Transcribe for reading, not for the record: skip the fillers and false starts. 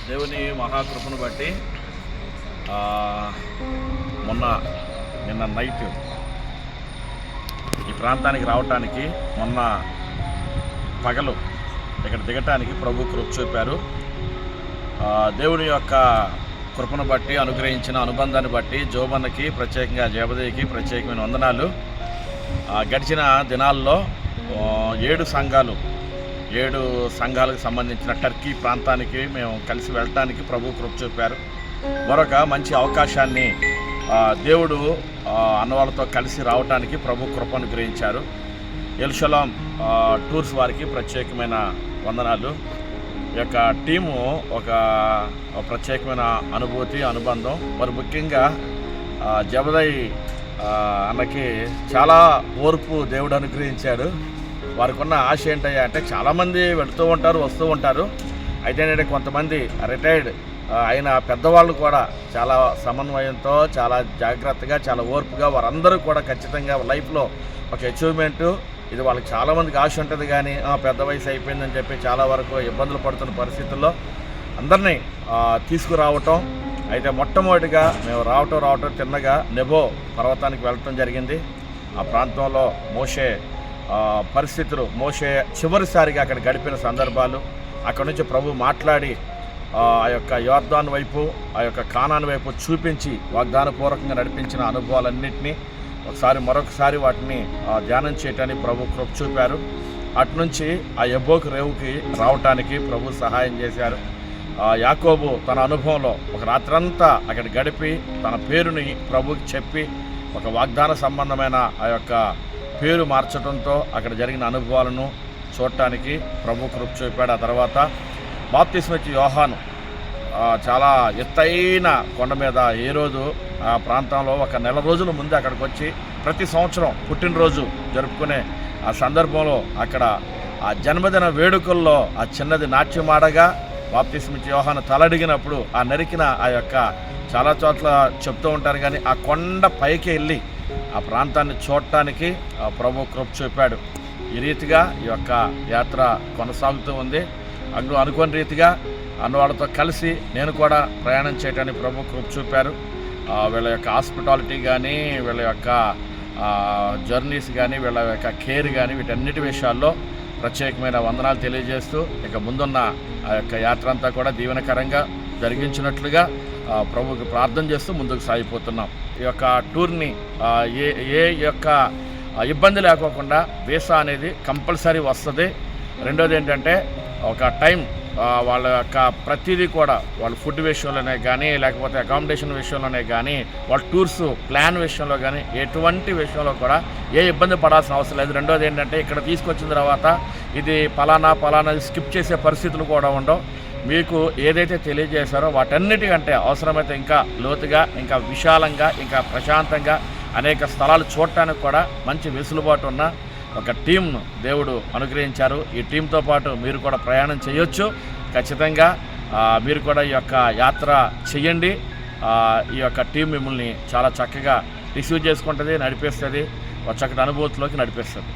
దేవుని మహాకృపను బట్టి నిన్న నైట్ ఈ ప్రాంతానికి రావటానికి, మొన్న పగలు ఇక్కడ దిగటానికి ప్రభు కృప చూపారు. దేవుని యొక్క కృపను బట్టి, అనుగ్రహించిన అనుబంధాన్ని బట్టి జోబన్నకి ప్రత్యేకంగా, జబదయ్యకి ప్రత్యేకమైన వందనాలు. గడిచిన దినాల్లో 7 సంఘాలకు సంబంధించిన టర్కీ ప్రాంతానికి మేము కలిసి వెళ్ళటానికి ప్రభు కృప చూపారు. మరొక మంచి అవకాశాన్ని దేవుడు అన్నవాళ్ళతో కలిసి రావటానికి ప్రభు కృప అనుగ్రహించారు. ఎల్షలాం టూర్స్ వారికి ప్రత్యేకమైన వందనాలు. ఈ యొక్క టీము ఒక ప్రత్యేకమైన అనుభూతి, అనుబంధం. మరి ముఖ్యంగా జబదయ్ అన్నకి చాలా ఓర్పు దేవుడు అనుగ్రహించాడు. వారికి ఉన్న ఆశ ఏంటయ్యా అంటే, చాలామంది వెళుతూ ఉంటారు, వస్తూ ఉంటారు. అయితే కొంతమంది రిటైర్డ్ అయిన పెద్దవాళ్ళు కూడా చాలా సమన్వయంతో, చాలా జాగ్రత్తగా, చాలా ఓర్పుగా, వారందరూ కూడా ఖచ్చితంగా లైఫ్లో ఒక అచీవ్మెంటు, ఇది వాళ్ళకి చాలామందికి ఆశ ఉంటుంది. కానీ పెద్ద వయసు అయిపోయిందని చెప్పి చాలా వరకు ఇబ్బందులు పడుతున్న పరిస్థితుల్లో అందరినీ తీసుకురావటం. అయితే మొట్టమొదటిగా మేము రావటం తిన్నగా నెబో పర్వతానికి వెళ్ళటం జరిగింది. ఆ ప్రాంతంలో మోషే పరిస్థితులు, మోషే చివరిసారిగా అక్కడ గడిపిన సందర్భాలు, అక్కడ నుంచి ప్రభు మాట్లాడి ఆ యొక్క యోర్దాను వైపు, ఆ యొక్క కానాను వైపు చూపించి వాగ్దానపూర్వకంగా నడిపించిన అనుభవాలన్నింటినీ మరొకసారి వాటిని ధ్యానం చేయటానికి ప్రభు కృప చూపారు. అటు నుంచి ఆ యబ్బోకు రేవుకి రావటానికి ప్రభు సహాయం చేశారు. యాకోబు తన అనుభవంలో ఒక రాత్రంతా అక్కడ గడిపి తన పేరుని ప్రభుకి చెప్పి ఒక వాగ్దాన సంబంధమైన ఆ యొక్క పేరు మార్చడంతో అక్కడ జరిగిన అనుభవాలను చూడటానికి ప్రభు కృప చూపాడు. ఆ తర్వాత బాప్తిస్మా ఇచ్చే యోహాను చాలా ఎత్తైన కొండ మీద ఏ రోజు ఆ ప్రాంతంలో ఒక నెల రోజుల ముందే అక్కడికి వచ్చి ప్రతి సంవత్సరం పుట్టినరోజు జరుపుకునే ఆ సందర్భంలో అక్కడ ఆ జన్మదిన వేడుకల్లో ఆ చిన్నది నాట్యమాడగా బాప్తిస్మా ఇచ్చే యోహాను తలడిగినప్పుడు ఆ నరికిన ఆ యొక్క చాలా చోట్ల చెప్తూ ఉంటారు. కానీ ఆ కొండ పైకి వెళ్ళి ఆ ప్రాంతాన్ని చూడటానికి ప్రభు కృప చూపాడు. ఈ రీతిగా ఈ యొక్క యాత్ర కొనసాగుతూ ఉంది. అనుకోని రీతిగా అన్నవాళ్ళతో కలిసి నేను కూడా ప్రయాణం చేయడానికి ప్రభు కృప చూపారు. వీళ్ళ యొక్క హాస్పిటాలిటీ కానీ, వీళ్ళ యొక్క జర్నీస్ కానీ, వీళ్ళ యొక్క కేర్ కానీ, వీటన్నిటి విషయాల్లో ప్రత్యేకమైన వందనాలు తెలియజేస్తూ ఇక ముందున్న ఆ యొక్క యాత్ర అంతా కూడా దీవెనకరంగా జరిగించినట్లుగా ప్రభుకి ప్రార్థన చేస్తూ ముందుకు సాగిపోతున్నాం. ఈ యొక్క టూర్ని ఏ యొక్క ఇబ్బంది లేకోకుండా వీసా అనేది కంపల్సరీ వస్తుంది. రెండోది ఏంటంటే ఒక టైం వాళ్ళ యొక్క ప్రతిదీ కూడా, వాళ్ళ ఫుడ్ విషయంలోనే కానీ, లేకపోతే అకామిడేషన్ విషయంలోనే కానీ, వాళ్ళ టూర్స్ ప్లాన్ విషయంలో కానీ, ఎటువంటి విషయంలో కూడా ఏ ఇబ్బంది పడాల్సిన అవసరం లేదు. రెండోది ఏంటంటే ఇక్కడ తీసుకొచ్చిన తర్వాత ఇది ఫలానా స్కిప్ చేసే పరిస్థితులు కూడా ఉండవు. మీకు ఏదైతే తెలియజేశారో వాటన్నిటికంటే అవసరమైతే ఇంకా లోతుగా, ఇంకా విశాలంగా, ఇంకా ప్రశాంతంగా అనేక స్థలాలు చూడటానికి కూడా మంచి వెసులుబాటు ఉన్న ఒక టీంను దేవుడు అనుగ్రహించారు. ఈ టీంతో పాటు మీరు కూడా ప్రయాణం చేయొచ్చు. ఖచ్చితంగా మీరు కూడా ఈ యొక్క యాత్ర చేయండి. ఈ యొక్క టీం మిమ్మల్ని చాలా చక్కగా రిసీవ్ చేసుకుంటుంది, నడిపిస్తుంది, ఒక చక్కటి అనుభూతిలోకి నడిపిస్తుంది.